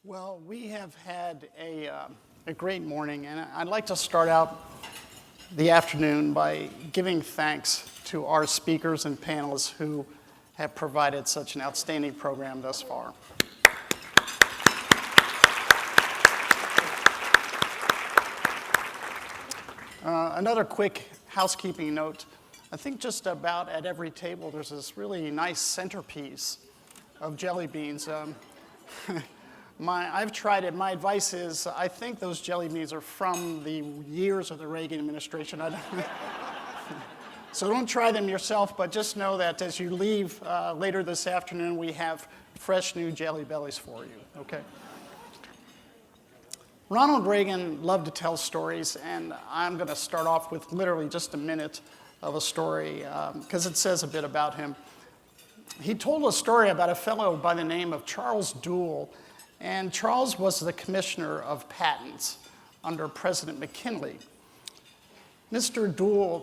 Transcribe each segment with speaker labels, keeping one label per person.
Speaker 1: Well, we have had a great morning, and I'd like to start out the afternoon by giving thanks to our speakers and panelists who have provided such an outstanding program thus far. Another quick housekeeping note. I think just about at every table there's this really nice centerpiece of jelly beans. I've tried it. My advice is I think those jelly beans are from the years of the Reagan administration. So don't try them yourself, but just know that as you leave later this afternoon, we have fresh new jelly bellies for you, okay? Ronald Reagan loved to tell stories, and I'm going to start off with literally just a minute of a story because it says a bit about him. He told a story about a fellow by the name of Charles Dewey, and Charles was the commissioner of patents under President McKinley. Mr. Dewey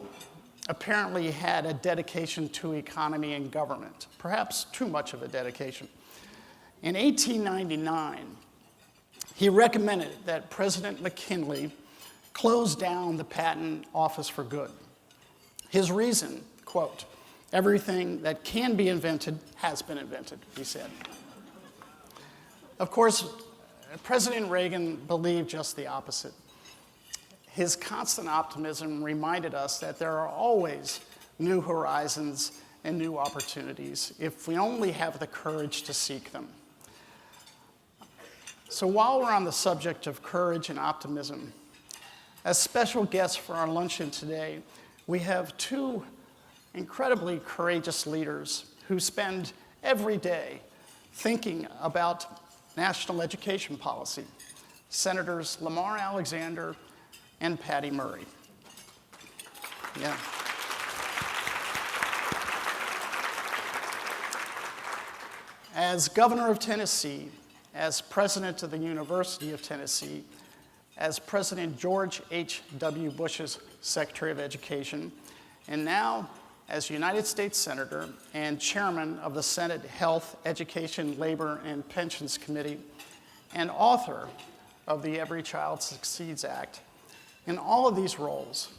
Speaker 1: apparently had a dedication to economy and government, perhaps too much of a dedication. In 1899, he recommended that President McKinley close down the patent office for good. His reason, quote, "Everything that can be invented has been invented," he said. Of course, President Reagan believed just the opposite. His constant optimism reminded us that there are always new horizons and new opportunities if we only have the courage to seek them. So while we're on the subject of courage and optimism, as special guests for our luncheon today, we have two incredibly courageous leaders who spend every day thinking about national education policy, Senators Lamar Alexander and Patty Murray. Yeah. As governor of Tennessee, as president of the University of Tennessee, as President George H.W. Bush's Secretary of Education, and now as United States Senator and Chairman of the Senate Health, Education, Labor, and Pensions Committee, and author of the Every Child Succeeds Act. In all of these roles,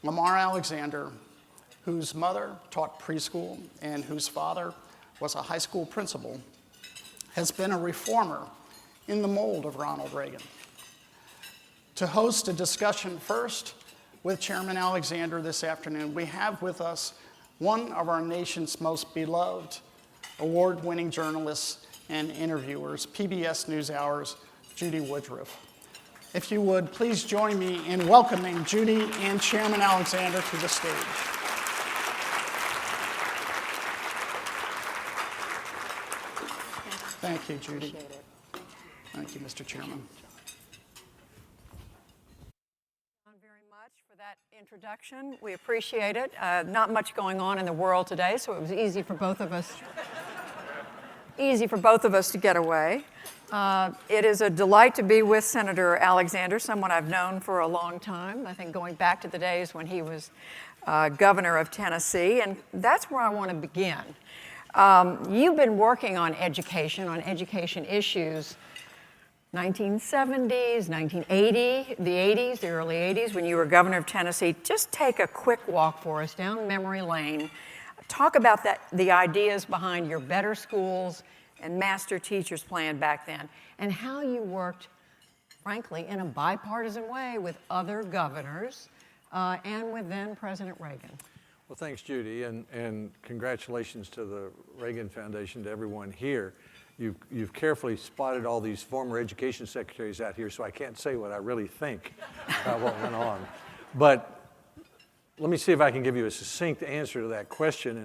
Speaker 1: Lamar Alexander, whose mother taught preschool and whose father was a high school principal, has been a reformer in the mold of Ronald Reagan. To host a discussion first with Chairman Alexander this afternoon, we have with us one of our nation's most beloved award-winning journalists and interviewers, PBS NewsHour's Judy Woodruff. If you would, please join me in welcoming Judy and Chairman Alexander to the stage. Thank you, Judy.
Speaker 2: Appreciate it.
Speaker 1: Thank you, Mr. Chairman.
Speaker 2: Very much for that introduction. We appreciate it. Not much going on in the world today, so it was easy for both of us. To get away. It is a delight to be with Senator Alexander, someone I've known for a long time. I think going back to the days when he was governor of Tennessee, and that's where I want to begin. You've been working on education issues. 1970s, 1980, the 80s, the early 80s, when you were governor of Tennessee. Just take a quick walk for us down memory lane. Talk about the ideas behind your Better Schools and Master Teachers Plan back then, and how you worked, frankly, in a bipartisan way with other governors and with then President Reagan.
Speaker 3: Well, thanks, Judy, and congratulations to the Reagan Foundation, to everyone here. You've carefully spotted all these former education secretaries out here, so I can't say what I really think about what went on. But let me see if I can give you a succinct answer to that question,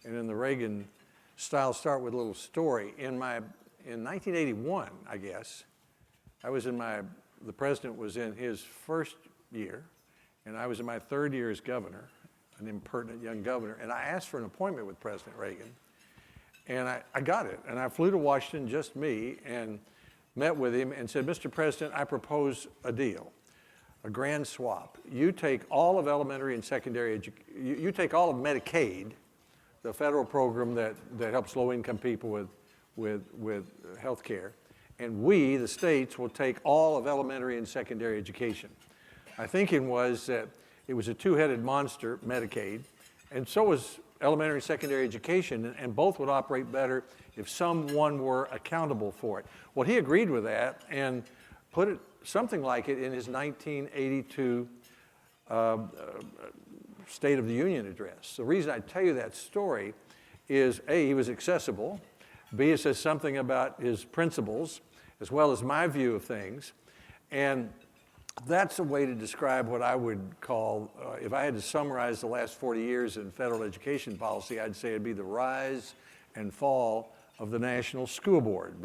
Speaker 3: and in the Reagan style, start with a little story. In 1981, I guess, the president was in his first year, and I was in my third year as governor, an impertinent young governor, and I asked for an appointment with President Reagan. And I got it, and I flew to Washington, just me, and met with him and said, "Mr. President, I propose a deal, a grand swap. You take all of elementary and secondary education, you take all of Medicaid, the federal program that helps low-income people with health care, and we, the states, will take all of elementary and secondary education. My thinking was that it was a two-headed monster, Medicaid, and so was elementary and secondary education, and both would operate better if someone were accountable for it. Well, he agreed with that and put it something like it in his 1982 State of the Union address. The reason I tell you that story is A, he was accessible, B, it says something about his principles as well as my view of things, and that's a way to describe what I would call, if I had to summarize the last 40 years in federal education policy, I'd say it'd be the rise and fall of the National School Board.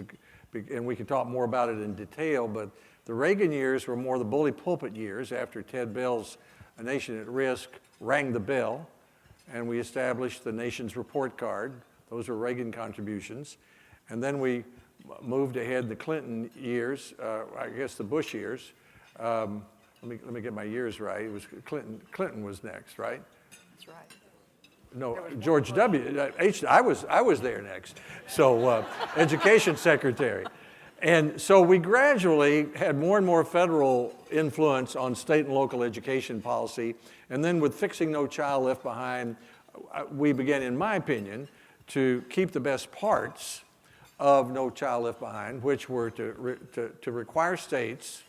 Speaker 3: And we can talk more about it in detail, but the Reagan years were more the bully pulpit years after Ted Bell's A Nation at Risk rang the bell, and we established the nation's report card. Those were Reagan contributions. And then we moved ahead the Clinton years, I guess the Bush years. Let me get my years right. It was Clinton was next, right?
Speaker 2: That's right.
Speaker 3: No, George W. I was there next. So education secretary. And so we gradually had more and more federal influence on state and local education policy. And then with Fixing No Child Left Behind, we began, in my opinion, to keep the best parts of No Child Left Behind, which were to require states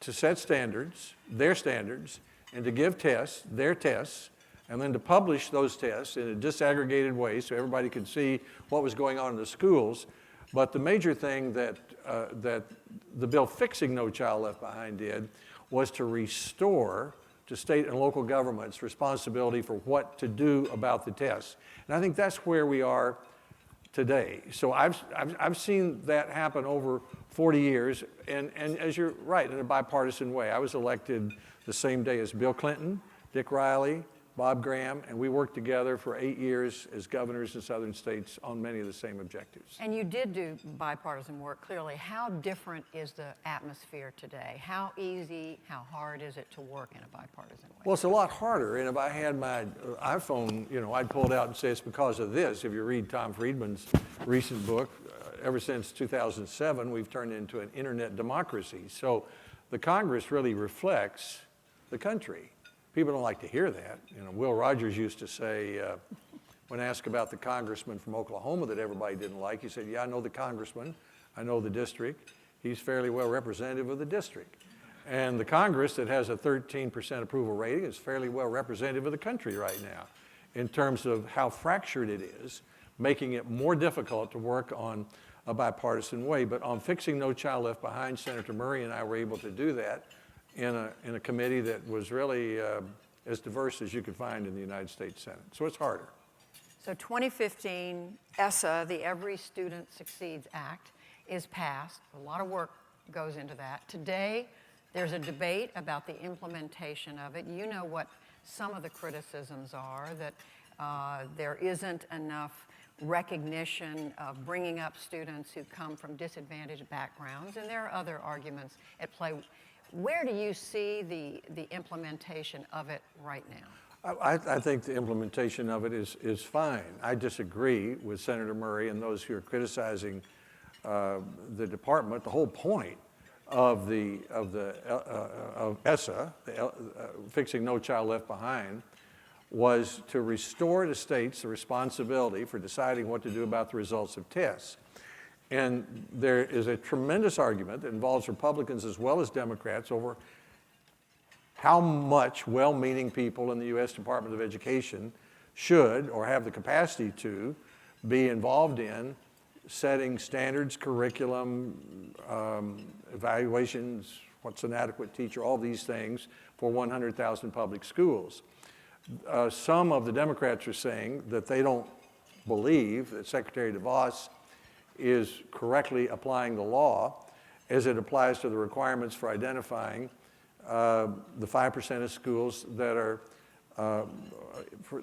Speaker 3: to set standards, their standards, and to give tests, their tests, and then to publish those tests in a disaggregated way so everybody could see what was going on in the schools. But the major thing that the bill Fixing No Child Left Behind did was to restore to state and local governments responsibility for what to do about the tests. And I think that's where we are today. So I've seen that happen over 40 years, and as you're right, in a bipartisan way. I was elected the same day as Bill Clinton, Dick Riley, Bob Graham, and we worked together for 8 years as governors in southern states on many of the same objectives.
Speaker 2: And you did do bipartisan work, clearly. How different is the atmosphere today? How easy, how hard is it to work in a bipartisan way?
Speaker 3: Well, it's a lot harder, and if I had my iPhone, I'd pull it out and say it's because of this. If you read Tom Friedman's recent book, ever since 2007, we've turned into an internet democracy. So the Congress really reflects the country. People don't like to hear that. Will Rogers used to say, when asked about the congressman from Oklahoma that everybody didn't like, he said, yeah, I know the congressman, I know the district. He's fairly well representative of the district. And the Congress that has a 13% approval rating is fairly well representative of the country right now in terms of how fractured it is, making it more difficult to work on a bipartisan way. But on Fixing No Child Left Behind, Senator Murray and I were able to do that in a committee that was really as diverse as you could find in the United States Senate. So it's harder.
Speaker 2: So 2015, Essa, the Every Student Succeeds Act, is passed. A lot of work goes into that. Today, there's a debate about the implementation of it. You know what some of the criticisms are, that there isn't enough recognition of bringing up students who come from disadvantaged backgrounds, and there are other arguments at play. Where do you see the implementation of it right now?
Speaker 3: I think the implementation of it is fine. I disagree with Senator Murray and those who are criticizing the department. The whole point of Essa, Fixing No Child Left Behind, was to restore to states the responsibility for deciding what to do about the results of tests. And there is a tremendous argument that involves Republicans as well as Democrats over how much well-meaning people in the U.S. Department of Education should or have the capacity to be involved in setting standards, curriculum, evaluations, what's an adequate teacher, all these things for 100,000 public schools. Some of the Democrats are saying that they don't believe that Secretary DeVos is correctly applying the law as it applies to the requirements for identifying the 5% of schools that are,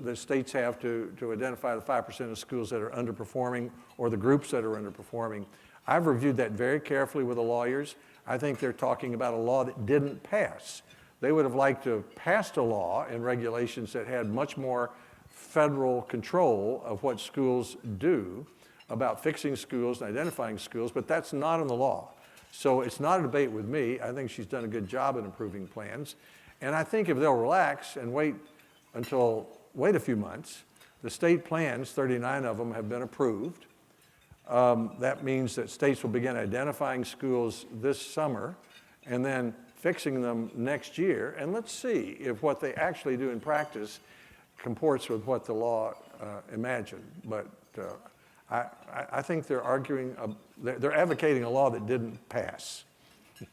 Speaker 3: the states have to identify the 5% of schools that are underperforming or the groups that are underperforming. I've reviewed that very carefully with the lawyers. I think they're talking about a law that didn't pass. They would have liked to have passed a law and regulations that had much more federal control of what schools do, about fixing schools and identifying schools, but that's not in the law. So it's not a debate with me. I think she's done a good job in improving plans. And I think if they'll relax and wait a few months, the state plans, 39 of them, have been approved. That means that states will begin identifying schools this summer and then fixing them next year. And let's see if what they actually do in practice comports with what the law imagined. But I think they're they're advocating a law that didn't pass.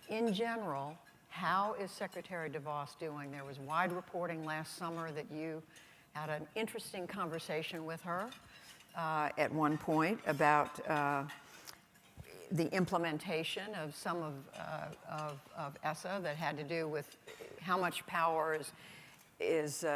Speaker 2: In general, how is Secretary DeVos doing? There was wide reporting last summer that you had an interesting conversation with her at one point about the implementation of some of Essa that had to do with how much power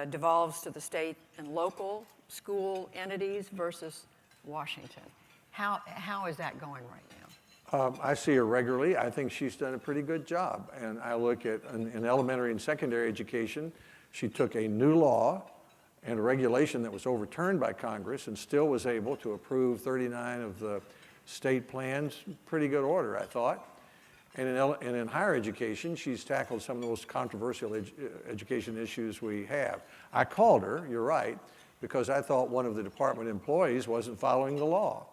Speaker 2: devolves to the state and local school entities versus Washington. How is that going right now?
Speaker 3: I see her regularly. I think she's done a pretty good job. And I look at, in elementary and secondary education, she took a new law and a regulation that was overturned by Congress and still was able to approve 39 of the state plans. Pretty good order, I thought. And in higher education, she's tackled some of the most controversial education issues we have. I called her, you're right, because I thought one of the department employees wasn't following the law.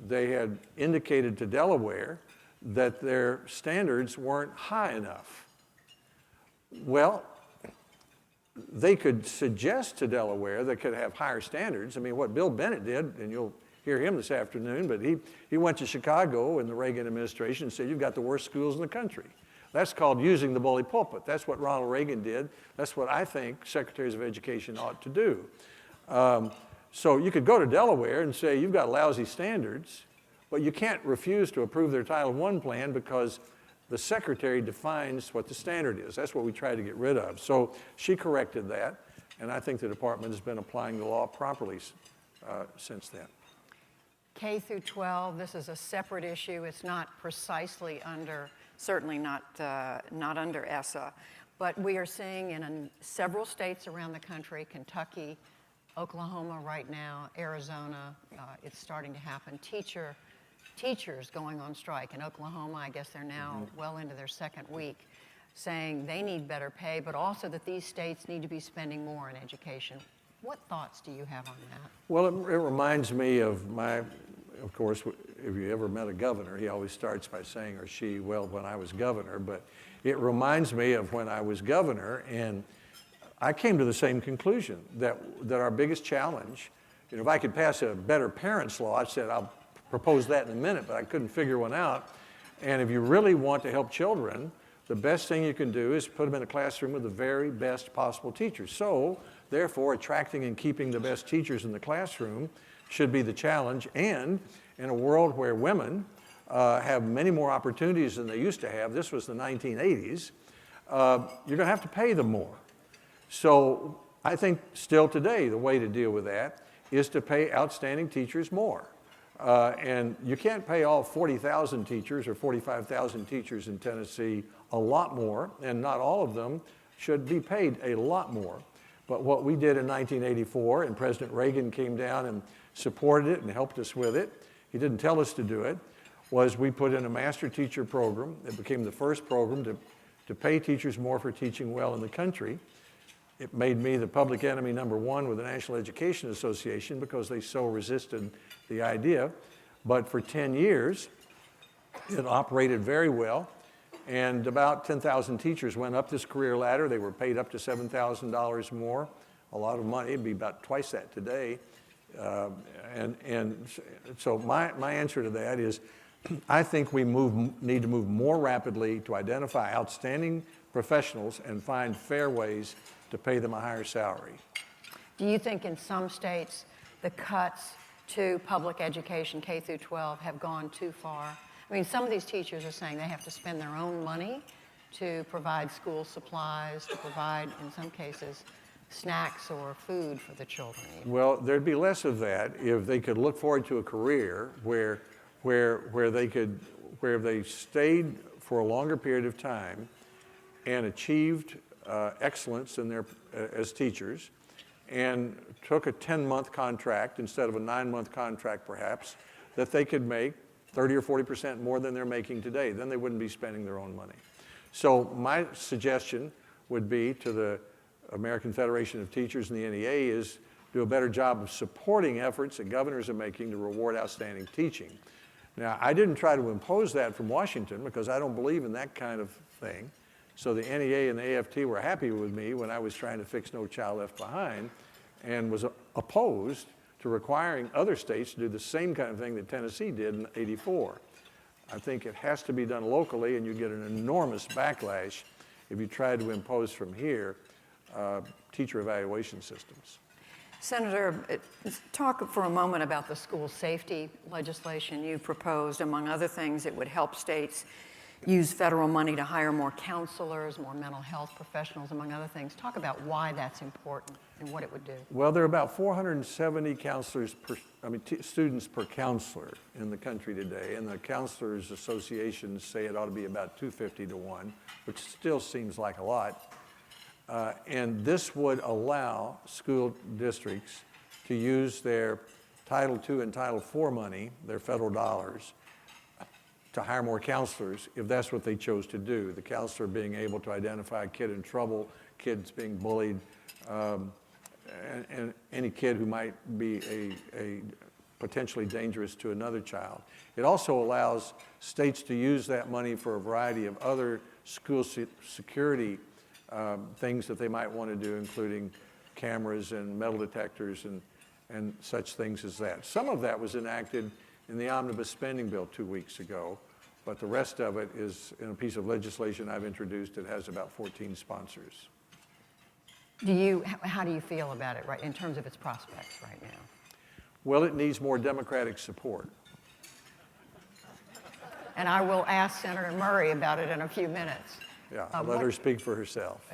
Speaker 3: They had indicated to Delaware that their standards weren't high enough. Well, they could suggest to Delaware they could have higher standards. I mean, what Bill Bennett did, and you'll hear him this afternoon, but he went to Chicago in the Reagan administration and said, you've got the worst schools in the country. That's called using the bully pulpit. That's what Ronald Reagan did. That's what I think secretaries of education ought to do. So you could go to Delaware and say, you've got lousy standards, but you can't refuse to approve their Title I plan because the secretary defines what the standard is. That's what we try to get rid of. So she corrected that, and I think the department has been applying the law properly since then.
Speaker 2: K through 12, this is a separate issue. It's not precisely under, certainly not under Essa, but we are seeing in several states around the country, Kentucky, Oklahoma right now, Arizona, it's starting to happen. Teachers going on strike. In Oklahoma, I guess they're now well into their second week, saying they need better pay, but also that these states need to be spending more in education. What thoughts do you have on that?
Speaker 3: Well, it reminds me of of course, if you ever met a governor, he always starts by saying, or she, well, when I was governor, but it reminds me of when I was governor, and I came to the same conclusion, that our biggest challenge, if I could pass a better parents' law, I said, I'll propose that in a minute, but I couldn't figure one out. And if you really want to help children, the best thing you can do is put them in a classroom with the very best possible teachers. So, therefore, attracting and keeping the best teachers in the classroom should be the challenge. And in a world where women have many more opportunities than they used to have, this was the 1980s, you're going to have to pay them more. So I think still today the way to deal with that is to pay outstanding teachers more. And you can't pay all 40,000 teachers or 45,000 teachers in Tennessee a lot more, and not all of them should be paid a lot more. But what we did in 1984, and President Reagan came down and supported it and helped us with it, he didn't tell us to do it, was we put in a master teacher program. It became the first program to pay teachers more for teaching well in the country. It made me the public enemy #1 with the National Education Association because they so resisted the idea. But for 10 years, it operated very well. And about 10,000 teachers went up this career ladder. They were paid up to $7,000 more, a lot of money. It'd be about twice that today. And so my answer to that is, I think we need to move more rapidly to identify outstanding professionals and find fair ways to pay them a higher salary.
Speaker 2: Do you think in some states the cuts to public education, K through 12, have gone too far? I mean, some of these teachers are saying they have to spend their own money to provide school supplies, to provide, in some cases, snacks or food for the children.
Speaker 3: Well, there'd be less of that if they could look forward to a career where they stayed for a longer period of time and achieved excellence in as teachers, and took a 10-month contract instead of a 9-month contract perhaps, that they could make 30 or 40% more than they're making today. Then they wouldn't be spending their own money. So my suggestion would be to the American Federation of Teachers and the NEA is do a better job of supporting efforts that governors are making to reward outstanding teaching. Now, I didn't try to impose that from Washington because I don't believe in that kind of thing. So the NEA and the AFT were happy with me when I was trying to fix No Child Left Behind and was opposed to requiring other states to do the same kind of thing that Tennessee did in '84. I think it has to be done locally, and you get an enormous backlash if you try to impose from here teacher evaluation systems.
Speaker 2: Senator, talk for a moment about the school safety legislation you proposed. Among other things, it would help states use federal money to hire more counselors, more mental health professionals, among other things. Talk about why that's important and what it would do.
Speaker 3: Well, there are about 470 counselors students per counselor in the country today, and the counselors associations say it ought to be about 250 to 1, which still seems like a lot. And this would allow school districts to use their Title II and Title IV money, their federal dollars, to hire more counselors if that's what they chose to do. The counselor being able to identify a kid in trouble, kids being bullied, and any kid who might be a potentially dangerous to another child. It also allows states to use that money for a variety of other school security things that they might want to do, including cameras and metal detectors and such things as that. Some of that was enacted in the omnibus spending bill 2 weeks ago, but the rest of it is in a piece of legislation I've introduced. It has about 14 sponsors.
Speaker 2: How do you feel about it in terms of its prospects right now?
Speaker 3: Well, it needs more Democratic support.
Speaker 2: And I will ask Senator Murray about it in a few minutes.
Speaker 3: Yeah, let her speak for herself.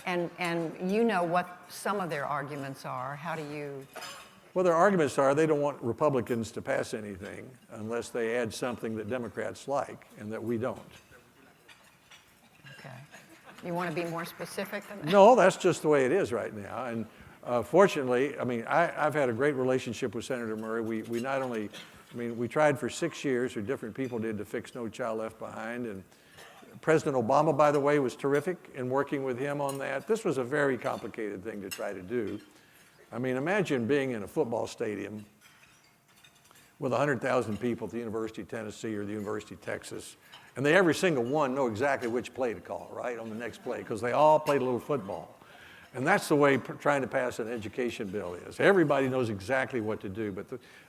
Speaker 2: And you know what some of their arguments are. How do you?
Speaker 3: Well, their arguments are they don't want Republicans to pass anything unless they add something that Democrats like and that we don't.
Speaker 2: Okay. You want to be more specific than that?
Speaker 3: No, that's just the way it is right now. And fortunately, I've had a great relationship with Senator Murray. We not only, we tried for 6 years, or different people did, to fix No Child Left Behind. And President Obama, by the way, was terrific in working with him on that. This was a very complicated thing to try to do. Imagine being in a football stadium with 100,000 people at the University of Tennessee or the University of Texas, and every single one know exactly which play to call, right, on the next play, because they all played a little football. And that's the way trying to pass an education bill is. Everybody knows exactly what to do,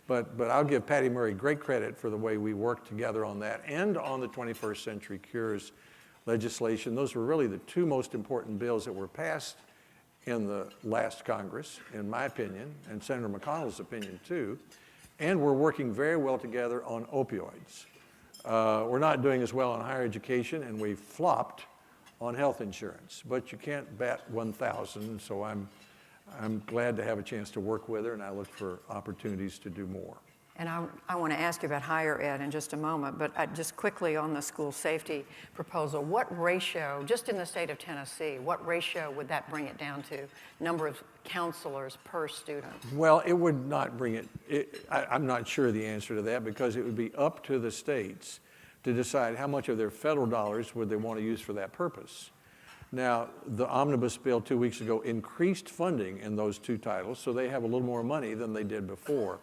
Speaker 3: but I'll give Patty Murray great credit for the way we worked together on that and on the 21st Century Cures legislation. Those were really the two most important bills that were passed in the last Congress, in my opinion, and Senator McConnell's opinion too. And we're working very well together on opioids. We're not doing as well on higher education, and we flopped on health insurance, but you can't bat 1,000, so I'm glad to have a chance to work with her, and I look for opportunities to do more.
Speaker 2: And I want to ask you about higher ed in just a moment, but just quickly on the school safety proposal, what ratio, just in the state of Tennessee, what ratio would that bring it down to, number of counselors per student?
Speaker 3: Well, it would not bring it, I'm not sure the answer to that, because it would be up to the states to decide how much of their federal dollars would they want to use for that purpose. Now, the omnibus bill 2 weeks ago increased funding in those two titles, so they have a little more money than they did before.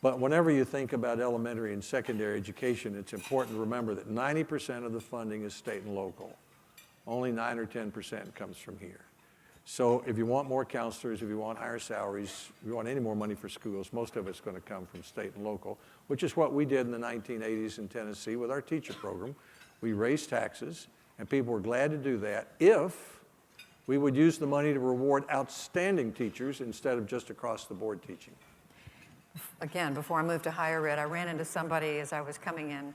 Speaker 3: But whenever you think about elementary and secondary education, it's important to remember that 90% of the funding is state and local. Only 9 or 10% comes from here. So if you want more counselors, if you want higher salaries, if you want any more money for schools, most of it's going to come from state and local, which is what we did in the 1980s in Tennessee with our teacher program. We raised taxes, and people were glad to do that if we would use the money to reward outstanding teachers instead of just across-the-board teaching.
Speaker 2: Again, before I move to higher ed, I ran into somebody as I was coming in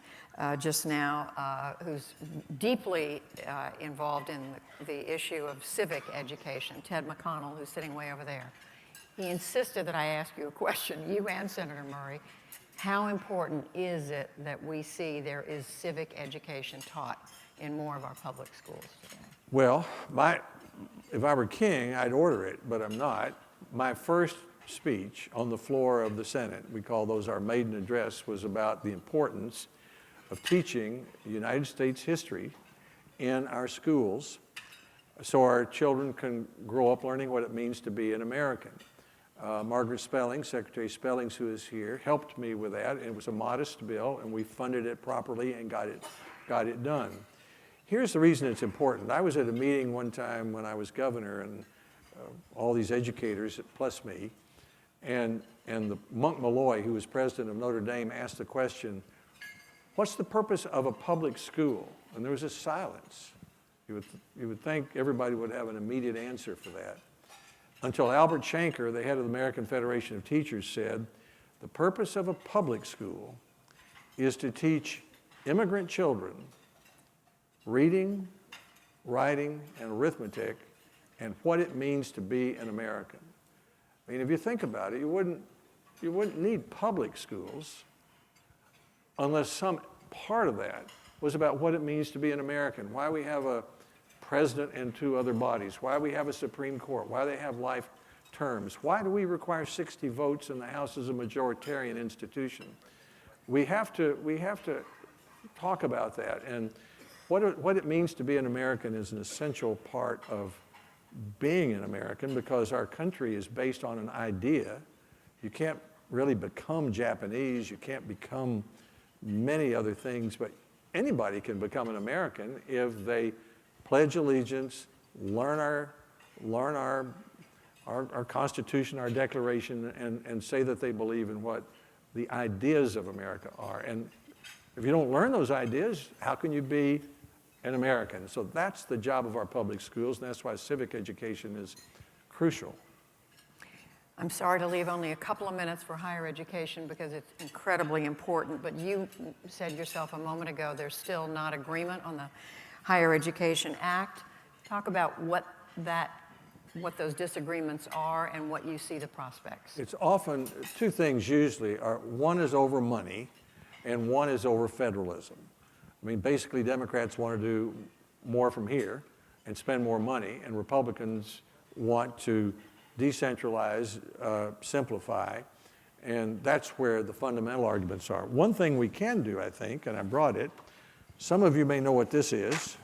Speaker 2: just now who's deeply involved in the issue of civic education, Ted McConnell, who's sitting way over there. He insisted that I ask you a question, you and Senator Murray. How important is it that we see there is civic education taught in more of our public schools today?
Speaker 3: Well, if I were king, I'd order it, but I'm not. My first speech on the floor of the Senate, we call those our maiden address, was about the importance of teaching United States history in our schools so our children can grow up learning what it means to be an American. Margaret Spelling, Secretary Spellings, who is here, helped me with that. It was a modest bill, and we funded it properly and got it done. Here's the reason it's important. I was at a meeting one time when I was governor, and all these educators, plus me, and the Monk Malloy, who was president of Notre Dame, asked the question, what's the purpose of a public school? And there was a silence. You would think everybody would have an immediate answer for that. Until Albert Shanker, the head of the American Federation of Teachers, said, the purpose of a public school is to teach immigrant children reading, writing, and arithmetic, and what it means to be an American. I mean, if you think about it, you wouldn't need public schools unless some part of that was about what it means to be an American, why we have a president and 2 other bodies, why we have a Supreme Court, why they have life terms, why do we require 60 votes in the House as a majoritarian institution. We have to talk about that, and what it means to be an American is an essential part of being an American, because our country is based on an idea. You can't really become Japanese, you can't become many other things, but anybody can become an American if they pledge allegiance, learn our Constitution, our Declaration, and say that they believe in what the ideas of America are. And if you don't learn those ideas, how can you be an American? So that's the job of our public schools, and that's why civic education is crucial.
Speaker 2: I'm sorry to leave only a couple of minutes for higher education because it's incredibly important, but you said yourself a moment ago there's still not agreement on the Higher Education Act. Talk about what those disagreements are and what you see the prospects.
Speaker 3: It's often 2 things usually are, one is over money and one is over federalism. I mean, basically Democrats want to do more from here and spend more money, and Republicans want to decentralize, simplify, and that's where the fundamental arguments are. One thing we can do, I think, and I brought it, some of you may know what this is.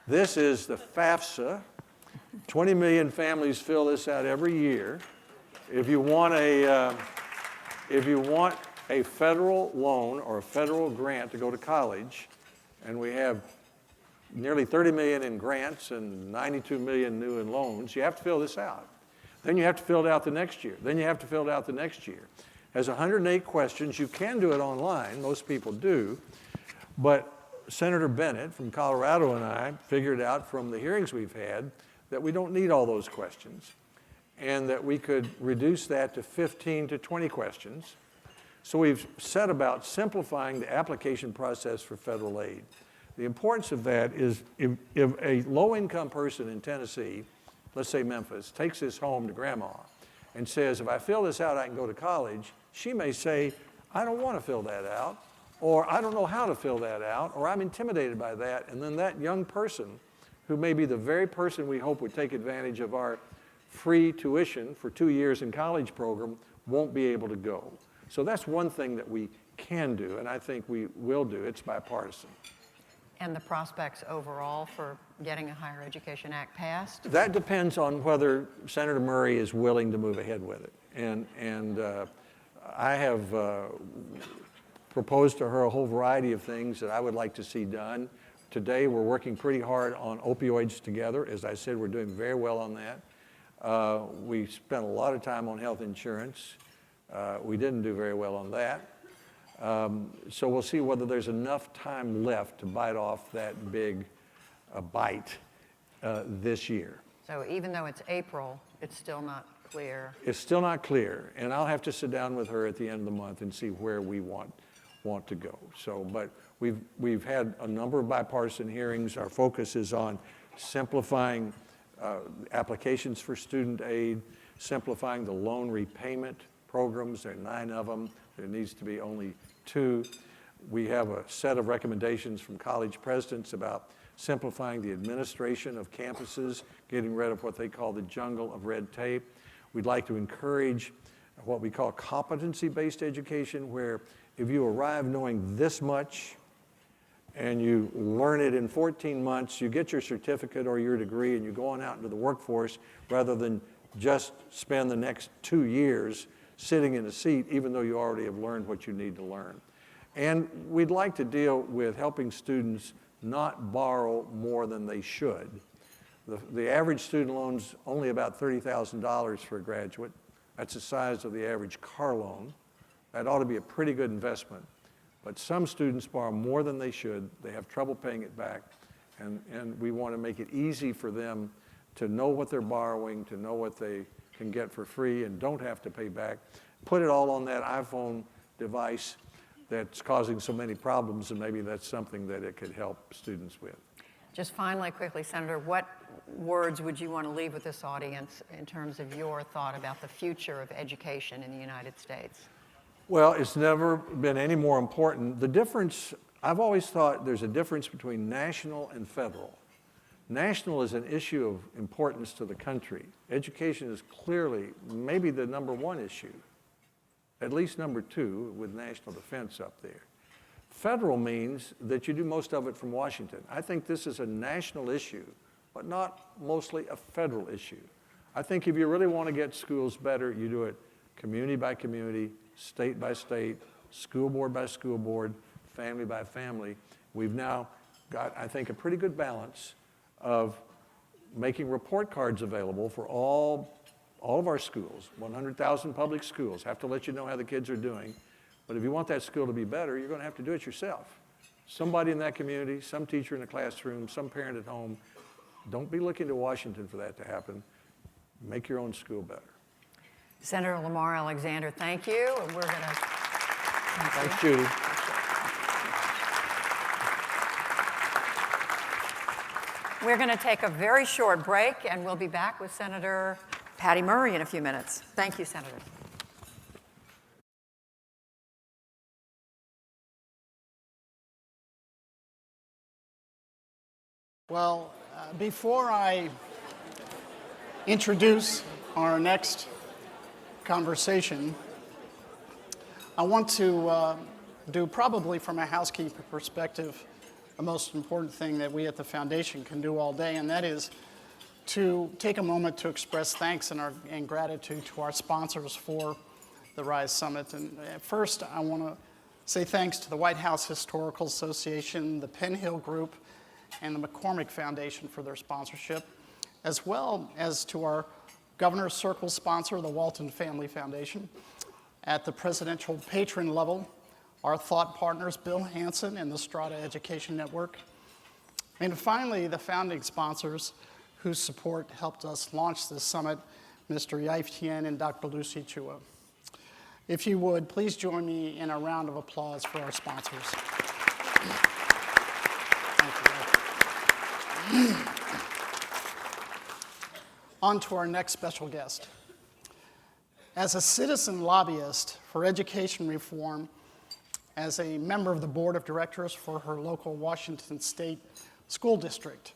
Speaker 3: This is the FAFSA. 20 million families fill this out every year. If you want a federal loan or a federal grant to go to college, and we have nearly 30 million in grants and 92 million new in loans, you have to fill this out. Then you have to fill it out the next year. Then you have to fill it out the next year. It has 108 questions. You can do it online. Most people do. But Senator Bennett from Colorado and I figured out from the hearings we've had that we don't need all those questions, and that we could reduce that to 15 to 20 questions. So we've set about simplifying the application process for federal aid. The importance of that is if a low-income person in Tennessee, let's say Memphis, takes this home to grandma and says, if I fill this out, I can go to college, she may say, I don't want to fill that out, or I don't know how to fill that out, or I'm intimidated by that. And then that young person, who may be the very person we hope would take advantage of our free tuition for 2 years in college program, won't be able to go. So that's one thing that we can do, and I think we will do. It's bipartisan.
Speaker 2: And the prospects overall for getting a Higher Education Act passed?
Speaker 3: That depends on whether Senator Murray is willing to move ahead with it. And I have proposed to her a whole variety of things that I would like to see done. Today, we're working pretty hard on opioids together. As I said, we're doing very well on that. We spent a lot of time on health insurance. We didn't do very well on that. So we'll see whether there's enough time left to bite off that big bite this year.
Speaker 2: So even though it's April, it's still not clear?
Speaker 3: It's still not clear, and I'll have to sit down with her at the end of the month and see where we want to go. So, but we've had a number of bipartisan hearings. Our focus is on simplifying applications for student aid, simplifying the loan repayment programs. There are 9 of them. There needs to be only 2. We have a set of recommendations from college presidents about simplifying the administration of campuses, getting rid of what they call the jungle of red tape. We'd like to encourage what we call competency-based education, where if you arrive knowing this much and you learn it in 14 months, you get your certificate or your degree and you go on out into the workforce rather than just spend the next 2 years sitting in a seat, even though you already have learned what you need to learn. And we'd like to deal with helping students not borrow more than they should. The average student loan's only about $30,000 for a graduate. That's the size of the average car loan. That ought to be a pretty good investment. But some students borrow more than they should. They have trouble paying it back. And we want to make it easy for them to know what they're borrowing, to know what they can get for free and don't have to pay back. Put it all on that iPhone device that's causing so many problems, and maybe that's something that it could help students with.
Speaker 2: Just finally, quickly, Senator, what words would you want to leave with this audience in terms of your thought about the future of education in the United States?
Speaker 3: Well, it's never been any more important. The difference, I've always thought there's a difference between national and federal. National is an issue of importance to the country. Education is clearly maybe the #1 issue, at least #2 with national defense up there. Federal means that you do most of it from Washington. I think this is a national issue, but not mostly a federal issue. I think if you really want to get schools better, you do it community by community, state by state, school board by school board, family by family. We've now got, I think, a pretty good balance of making report cards available for all of our schools. 100,000 public schools have to let you know how the kids are doing. But if you want that school to be better, you're going to have to do it yourself. Somebody in that community, some teacher in the classroom, some parent at home. Don't be looking to Washington for that to happen. Make your own school better.
Speaker 2: Senator Lamar Alexander, thank you. And we're going to...
Speaker 3: Thanks, Judy.
Speaker 2: We're going to take a very short break, and we'll be back with Senator Patty Murray in a few minutes. Thank you, Senator.
Speaker 1: Well, before I introduce our next conversation, I want to do, probably from a housekeeping perspective, the most important thing that we at the Foundation can do all day, and that is to take a moment to express thanks and gratitude to our sponsors for the RISE Summit. And first, I want to say thanks to the White House Historical Association, the Penn Hill Group, and the McCormick Foundation for their sponsorship, as well as to our Governor's Circle sponsor, the Walton Family Foundation. At the presidential patron level, our thought partners, Bill Hansen and the Strata Education Network. And finally, the founding sponsors whose support helped us launch this summit, Mr. Yif Tien and Dr. Lucy Chua. If you would, please join me in a round of applause for our sponsors. Thank you. On to our next special guest. As a citizen lobbyist for education reform, as a member of the board of directors for her local Washington State School District,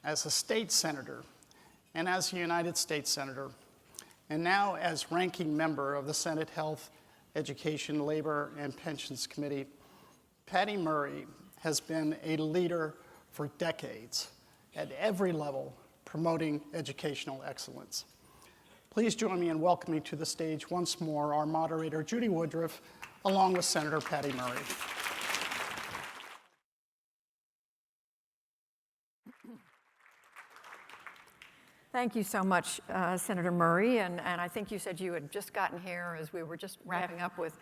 Speaker 1: as a state senator, and as a United States senator, and now as ranking member of the Senate Health, Education, Labor, and Pensions Committee, Patty Murray has been a leader for decades at every level promoting educational excellence. Please join me in welcoming to the stage once more our moderator, Judy Woodruff, along with Senator Patty Murray.
Speaker 2: Thank you so much, Senator Murray. And I think you said you had just gotten here as we were just wrapping up with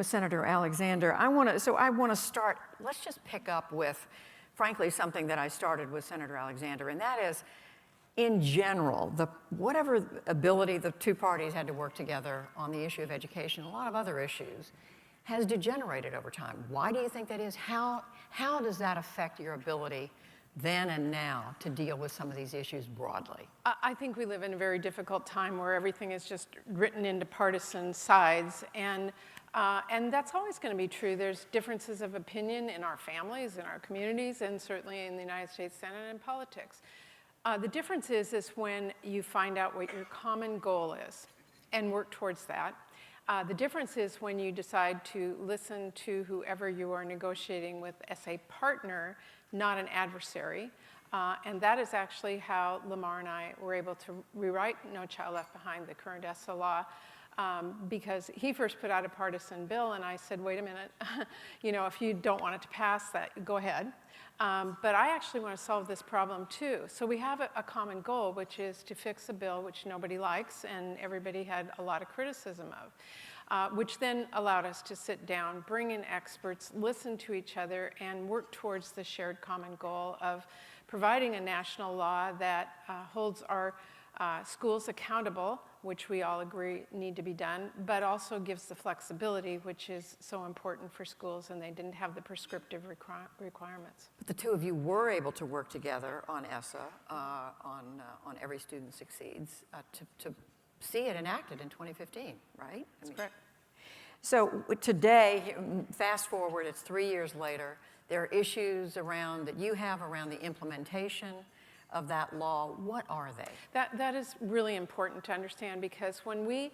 Speaker 2: Senator Alexander. I want to start, let's just pick up with, frankly, something that I started with Senator Alexander, and that is, in general, whatever ability the two parties had to work together on the issue of education, a lot of other issues, has degenerated over time. Why do you think that is? How does that affect your ability then and now to deal with some of these issues broadly?
Speaker 4: I think we live in a very difficult time where everything is just written into partisan sides. And And that's always going to be true. There's differences of opinion in our families, in our communities, and certainly in the United States Senate and politics. The difference is when you find out what your common goal is and work towards that. The difference is when you decide to listen to whoever you are negotiating with as a partner, not an adversary. And that is actually how Lamar and I were able to rewrite No Child Left Behind, the current Essa law, because he first put out a partisan bill, and I said, wait a minute, if you don't want it to pass, that go ahead. But I actually want to solve this problem too. So we have a common goal, which is to fix a bill which nobody likes and everybody had a lot of criticism of, which then allowed us to sit down, bring in experts, listen to each other, and work towards the shared common goal of providing a national law that holds our schools accountable, which we all agree need to be done, but also gives the flexibility, which is so important for schools, and they didn't have the prescriptive requirements.
Speaker 2: But the two of you were able to work together on Essa, on Every Student Succeeds, to see it enacted in 2015, right?
Speaker 4: That's correct.
Speaker 2: So today, fast forward, it's 3 years later, there are issues that you have around the implementation of that law. What are they?
Speaker 4: That is really important to understand, because when we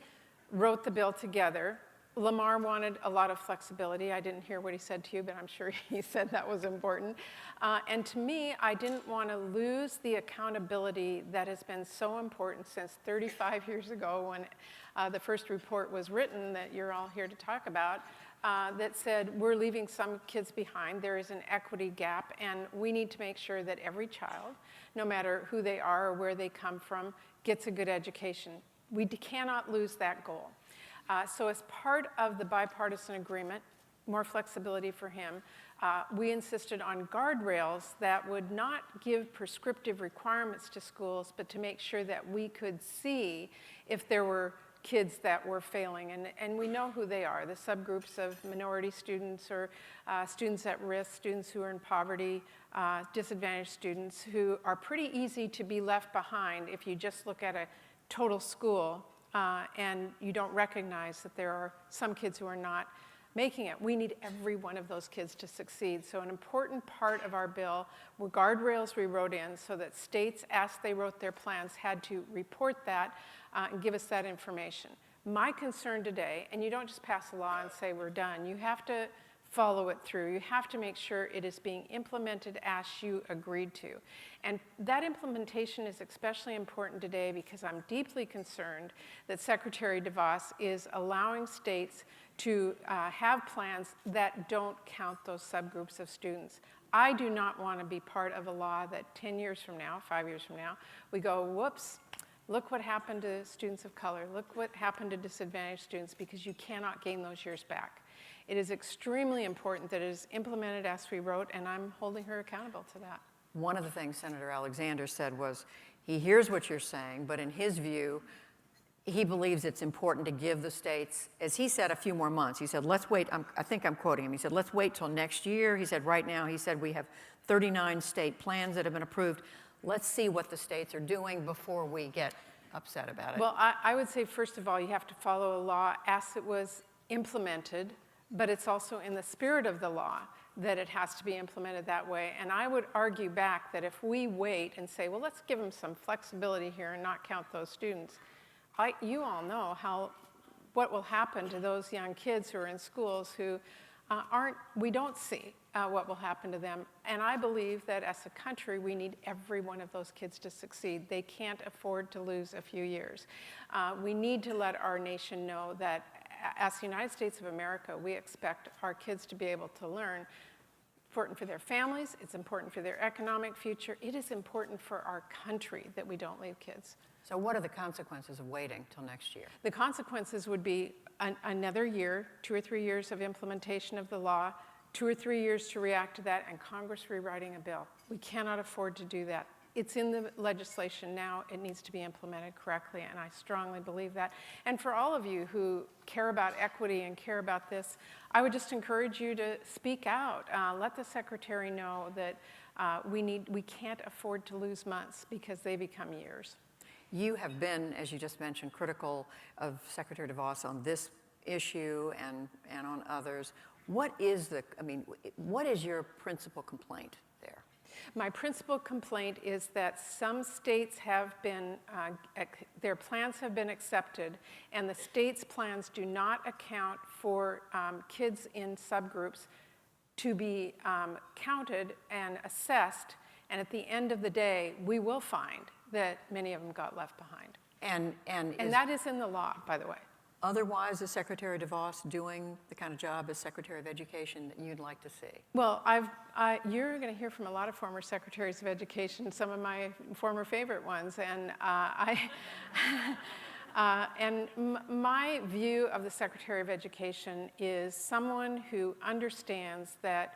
Speaker 4: wrote the bill together, Lamar wanted a lot of flexibility. I didn't hear what he said to you, but I'm sure he said that was important. And to me, I didn't want to lose the accountability that has been so important since 35 years ago when the first report was written that you're all here to talk about, that said we're leaving some kids behind. There is an equity gap, and we need to make sure that every child, no matter who they are or where they come from, gets a good education. We cannot lose that goal. So as part of the bipartisan agreement, more flexibility for him, we insisted on guardrails that would not give prescriptive requirements to schools, but to make sure that we could see if there were kids that were failing. And we know who they are, the subgroups of minority students or students at risk, students who are in poverty, disadvantaged students who are pretty easy to be left behind if you just look at a total school and you don't recognize that there are some kids who are not making it. We need every one of those kids to succeed. So an important part of our bill were guardrails we wrote in so that states, as they wrote their plans, had to report that and give us that information. My concern today, and you don't just pass a law and say we're done, you have to follow it through. You have to make sure it is being implemented as you agreed to. And that implementation is especially important today because I'm deeply concerned that Secretary DeVos is allowing states to have plans that don't count those subgroups of students. I do not want to be part of a law that 10 years from now, 5 years from now, we go, whoops, look what happened to students of color. Look what happened to disadvantaged students, because you cannot gain those years back. It is extremely important that it is implemented as we wrote, and I'm holding her accountable to that.
Speaker 2: One of the things Senator Alexander said was he hears what you're saying, but in his view, he believes it's important to give the states, as he said, a few more months. He said, let's wait. I think I'm quoting him. He said, let's wait till next year. He said, right now, he said, we have 39 state plans that have been approved. Let's see what the states are doing before we get upset about it.
Speaker 4: Well, I would say, first of all, you have to follow a law as it was implemented, but it's also in the spirit of the law that it has to be implemented that way. And I would argue back that if we wait and say, well, let's give them some flexibility here and not count those students, you all know what will happen to those young kids who are in schools who we don't see what will happen to them. And I believe that as a country, we need every one of those kids to succeed. They can't afford to lose a few years. We need to let our nation know that as the United States of America, we expect our kids to be able to learn. It's important for their families. It's important for their economic future. It is important for our country that we don't leave kids.
Speaker 2: So what are the consequences of waiting till next year?
Speaker 4: The consequences would be another year, 2 or 3 years of implementation of the law, 2 or 3 years to react to that, and Congress rewriting a bill. We cannot afford to do that. It's in the legislation now. It needs to be implemented correctly, and I strongly believe that. And for all of you who care about equity and care about this, I would just encourage you to speak out. Let the Secretary know that we can't afford to lose months because they become years.
Speaker 2: You have been, as you just mentioned, critical of Secretary DeVos on this issue and on others. What is what is your principal complaint there?
Speaker 4: My principal complaint is that some states have been, their plans have been accepted, and the state's plans do not account for kids in subgroups to be counted and assessed, and at the end of the day, we will find that many of them got left behind. And that is in the law, by the way.
Speaker 2: Otherwise, is Secretary DeVos doing the kind of job as Secretary of Education that you'd like to see?
Speaker 4: Well, you're going to hear from a lot of former secretaries of education, some of my former favorite ones, and my view of the Secretary of Education is someone who understands that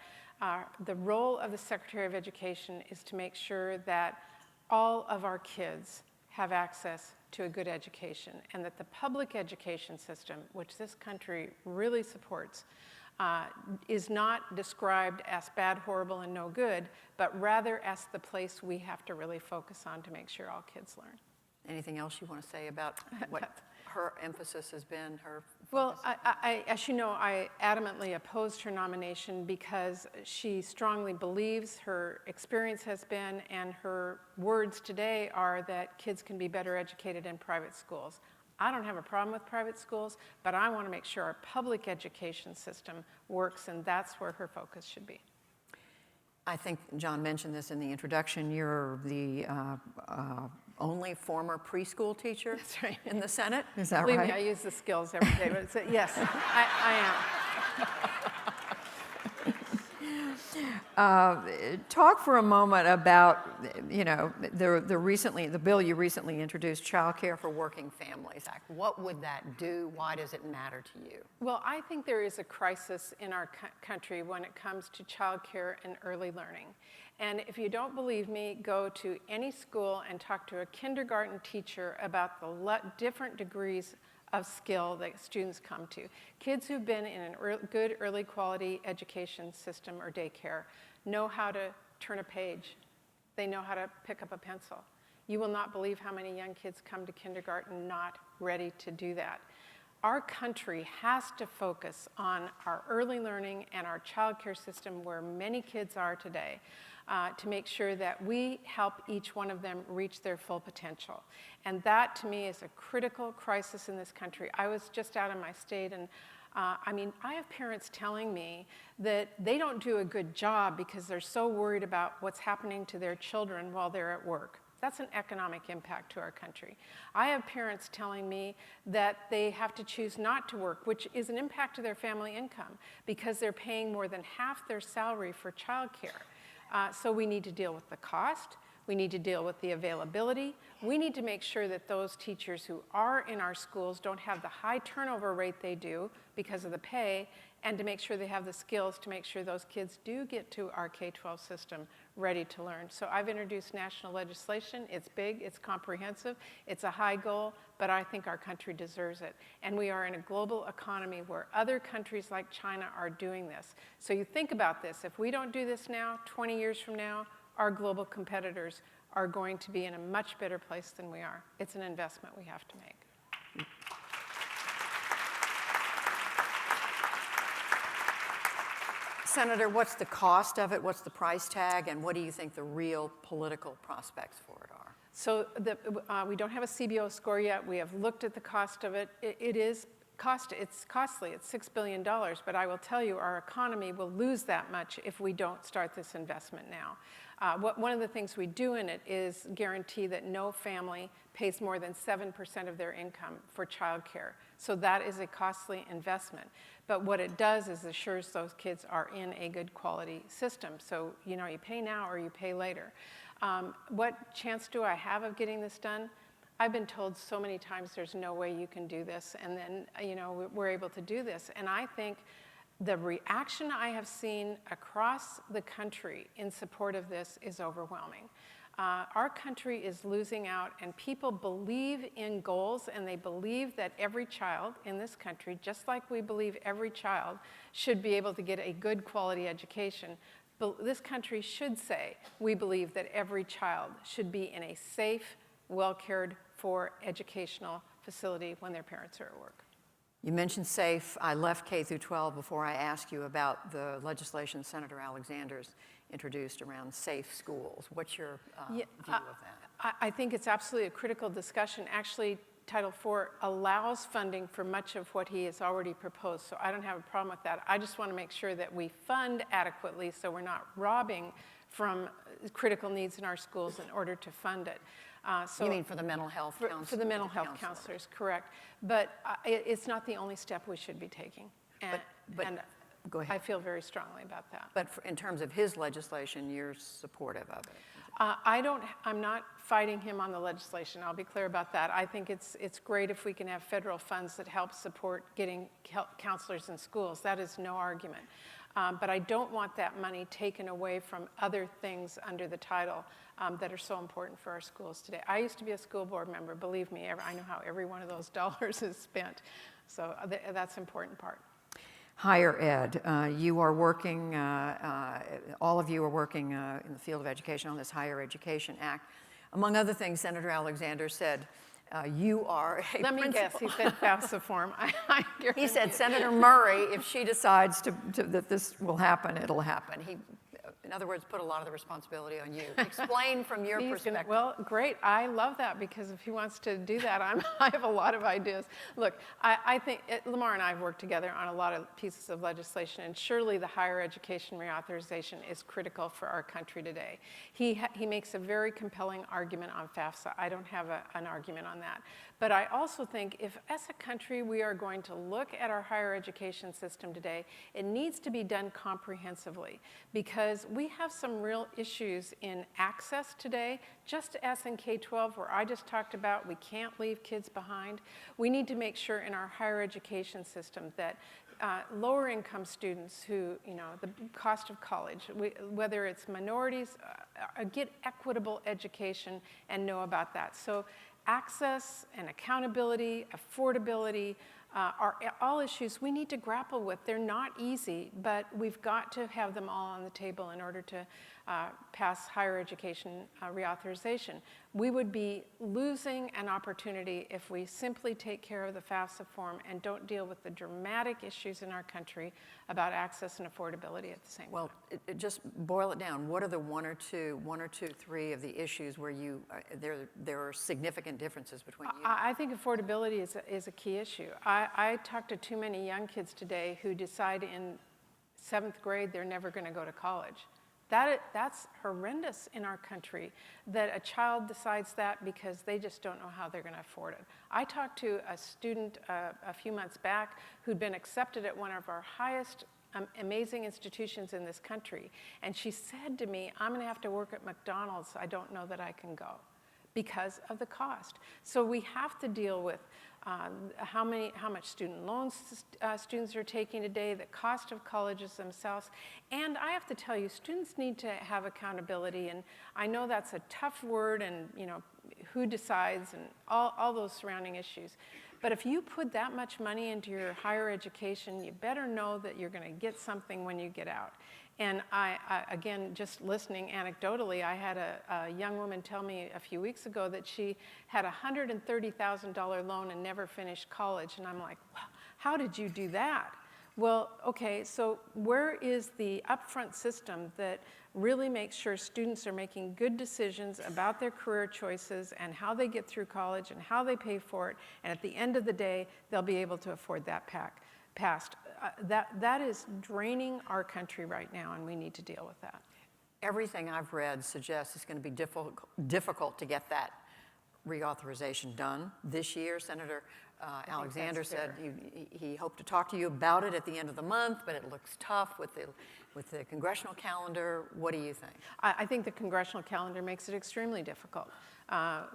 Speaker 4: the role of the Secretary of Education is to make sure that all of our kids have access to a good education, and that the public education system, which this country really supports, is not described as bad, horrible, and no good, but rather as the place we have to really focus on to make sure all kids learn.
Speaker 2: Anything else you want to say about what her emphasis has been, her focus?
Speaker 4: Well, as you know, I adamantly opposed her nomination because she strongly believes, her experience has been, and her words today are that kids can be better educated in private schools. I don't have a problem with private schools, but I want to make sure our public education system works, and that's where her focus should be.
Speaker 2: I think John mentioned this in the introduction. You're the only former preschool teacher
Speaker 4: That's right.
Speaker 2: in the Senate. Is that
Speaker 4: Believe
Speaker 2: right?
Speaker 4: me, I use the skills every day, but yes, I am.
Speaker 2: Talk for a moment about, the bill you recently introduced, Child Care for Working Families Act. What would that do? Why does it matter to you?
Speaker 4: Well, I think there is a crisis in our country when it comes to child care and early learning. And if you don't believe me, go to any school and talk to a kindergarten teacher about the different degrees of skill that students come to. Kids who've been in a good early quality education system or daycare know how to turn a page. They know how to pick up a pencil. You will not believe how many young kids come to kindergarten not ready to do that. Our country has to focus on our early learning and our child care system where many kids are today. To make sure that we help each one of them reach their full potential. And that, to me, is a critical crisis in this country. I was just out in my state, and I have parents telling me that they don't do a good job because they're so worried about what's happening to their children while they're at work. That's an economic impact to our country. I have parents telling me that they have to choose not to work, which is an impact to their family income because they're paying more than half their salary for childcare. So we need to deal with the cost. We need to deal with the availability. We need to make sure that those teachers who are in our schools don't have the high turnover rate they do because of the pay, and to make sure they have the skills to make sure those kids do get to our K-12 system ready to learn. So I've introduced national legislation. It's big, it's comprehensive, it's a high goal, but I think our country deserves it. And we are in a global economy where other countries like China are doing this. So you think about this, if we don't do this now, 20 years from now, our global competitors are going to be in a much better place than we are. It's an investment we have to make.
Speaker 2: Senator, what's the cost of it? What's the price tag? And what do you think the real political prospects for it are?
Speaker 4: So we don't have a CBO score yet. We have looked at the cost of it. It's costly. It's $6 billion. But I will tell you, our economy will lose that much if we don't start this investment now. One of the things we do in it is guarantee that no family pays more than 7% of their income for childcare. So that is a costly investment. But what it does is assures those kids are in a good quality system. So, you pay now or you pay later. What chance do I have of getting this done? I've been told so many times there's no way you can do this, and then, we're able to do this. And I think the reaction I have seen across the country in support of this is overwhelming. Our country is losing out, and people believe in goals, and they believe that every child in this country, just like we believe every child should be able to get a good quality education, but this country should say we believe that every child should be in a safe, well-cared for educational facility when their parents are at work.
Speaker 2: You mentioned SAFE. I left K through 12 before I asked you about the legislation Senator Alexander's introduced around safe schools. What's your view of that?
Speaker 4: I think it's absolutely a critical discussion. Actually, Title IV allows funding for much of what he has already proposed, so I don't have a problem with that. I just want to make sure that we fund adequately so we're not robbing from critical needs in our schools in order to fund it.
Speaker 2: You mean for the mental health counselors?
Speaker 4: For the mental health counselors, correct. But it's not the only step we should be taking. And, and
Speaker 2: go ahead.
Speaker 4: I feel very strongly about that.
Speaker 2: But in terms of his legislation, you're supportive of it?
Speaker 4: I'm not fighting him on the legislation. I'll be clear about that. I think it's great if we can have federal funds that help support getting counselors in schools. That is no argument. But I don't want that money taken away from other things under the title that are so important for our schools today. I used to be a school board member. Believe me, I know how every one of those dollars is spent. So that's an important part.
Speaker 2: Higher ed, you are working, all of you are working in the field of education on this Higher Education Act. Among other things, Senator Alexander said, you are a
Speaker 4: Let me guess, he said FAFSA form.
Speaker 2: He said, Senator Murray, if she decides that this will happen, it'll happen. He, in other words, put a lot of the responsibility on you. Explain from your perspective.
Speaker 4: Well, great. I love that because if he wants to do that, I have a lot of ideas. Look, I think Lamar and I have worked together on a lot of pieces of legislation, and surely the higher education reauthorization is critical for our country today. He makes a very compelling argument on FAFSA. I don't have an argument on that. But I also think if as a country we are going to look at our higher education system today, it needs to be done comprehensively because we have some real issues in access today, just as in K-12 where I just talked about we can't leave kids behind. We need to make sure in our higher education system that lower income students who, the cost of college, whether it's minorities, get equitable education and know about that. So access and accountability, affordability are all issues we need to grapple with. They're not easy, but we've got to have them all on the table in order to pass higher education reauthorization. We would be losing an opportunity if we simply take care of the FAFSA form and don't deal with the dramatic issues in our country about access and affordability at the same time.
Speaker 2: Well, just boil it down. What are the one or two, three of the issues where there are significant differences between you?
Speaker 4: I think affordability is a key issue. I talk to too many young kids today who decide in 7th grade they're never going to go to college. That's horrendous in our country, that a child decides that because they just don't know how they're going to afford it. I talked to a student a few months back who'd been accepted at one of our highest amazing institutions in this country, and she said to me, I'm going to have to work at McDonald's. I don't know that I can go because of the cost. So we have to deal with how much student loans students are taking today, the cost of colleges themselves. And I have to tell you, students need to have accountability. And I know that's a tough word and who decides and all those surrounding issues. But if you put that much money into your higher education, you better know that you're going to get something when you get out. And I again, just listening anecdotally, I had a young woman tell me a few weeks ago that she had a $130,000 loan and never finished college. And I'm like, wow, how did you do that? Well, okay, so where is the upfront system that really makes sure students are making good decisions about their career choices and how they get through college and how they pay for it, and at the end of the day, they'll be able to afford that past. That is draining our country right now, and we need to deal with that.
Speaker 2: Everything I've read suggests it's going to be difficult to get that reauthorization done this year. Senator Alexander said he hoped to talk to you about it at the end of the month, but it looks tough with the congressional calendar. What do you think?
Speaker 4: I think the congressional calendar makes it extremely difficult.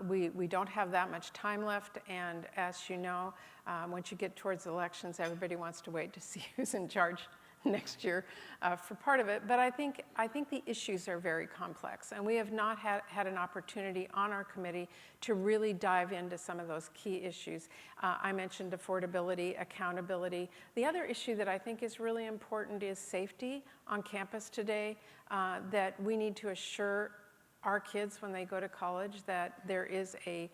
Speaker 4: We don't have that much time left, and as you know, once you get towards elections, everybody wants to wait to see who's in charge next year for part of it. But I think the issues are very complex, and we have not had an opportunity on our committee to really dive into some of those key issues. I mentioned affordability, accountability. The other issue that I think is really important is safety on campus today, that we need to assure our kids when they go to college that there is a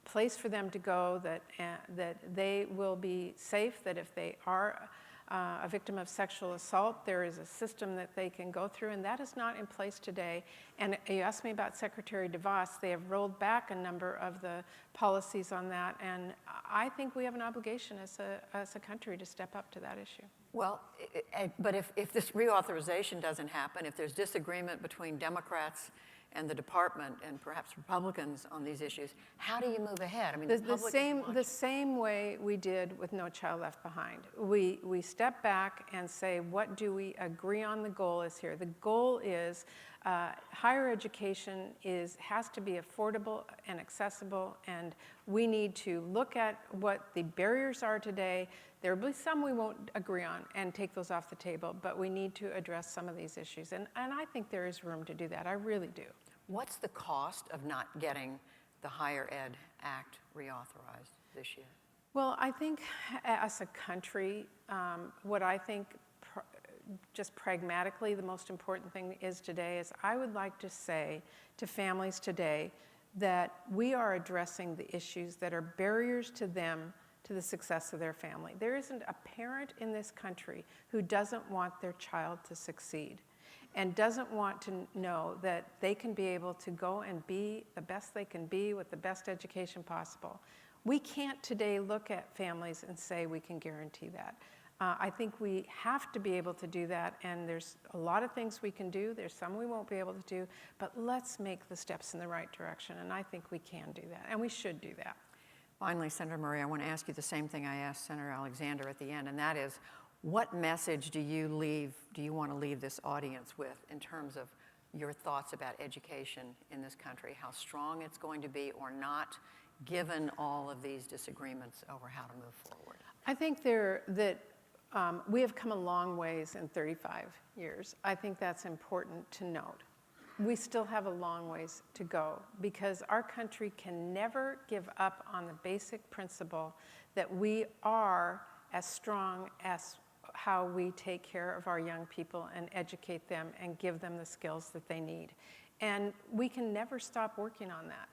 Speaker 4: place for them to go, that they will be safe, that if they are a victim of sexual assault, there is a system that they can go through, and that is not in place today. And you asked me about Secretary DeVos. They have rolled back a number of the policies on that, and I think we have an obligation as a country to step up to that issue.
Speaker 2: Well, but if this reauthorization doesn't happen, if there's disagreement between Democrats and the department and perhaps Republicans on these issues, how do you move ahead? I mean,
Speaker 4: the same way we did with No Child Left Behind. We step back and say, what do we agree on the goal is here? The goal is higher education has to be affordable and accessible, and we need to look at what the barriers are today. There will be some we won't agree on and take those off the table, but we need to address some of these issues. And I think there is room to do that. I really do.
Speaker 2: What's the cost of not getting the Higher Ed Act reauthorized this year?
Speaker 4: Well, I think as a country, what I think just pragmatically the most important thing is today is I would like to say to families today that we are addressing the issues that are barriers to them to the success of their family. There isn't a parent in this country who doesn't want their child to succeed and doesn't want to know that they can be able to go and be the best they can be with the best education possible. We can't today look at families and say we can guarantee that. I think we have to be able to do that, and there's a lot of things we can do. There's some we won't be able to do, but let's make the steps in the right direction, and I think we can do that, and we should do that.
Speaker 2: Finally, Senator Murray, I want to ask you the same thing I asked Senator Alexander at the end, and that is, what message do you want to leave this audience with in terms of your thoughts about education in this country, how strong it's going to be or not, given all of these disagreements over how to move forward?
Speaker 4: I think we have come a long ways in 35 years. I think that's important to note. We still have a long ways to go because our country can never give up on the basic principle that we are as strong as how we take care of our young people and educate them and give them the skills that they need. And we can never stop working on that.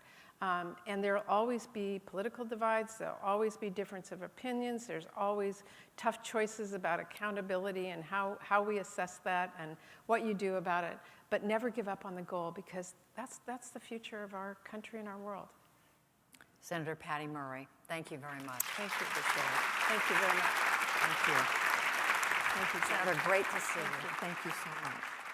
Speaker 4: And there'll always be political divides, there'll always be difference of opinions, there's always tough choices about accountability and how we assess that and what you do about it, but never give up on the goal because that's the future of our country and our world.
Speaker 2: Senator Patty Murray, thank you very much.
Speaker 4: Thank you.
Speaker 2: Appreciate it.
Speaker 4: Thank you very much.
Speaker 2: Thank you.
Speaker 4: Thank you,
Speaker 2: Senator, great to see you. Thank you so much.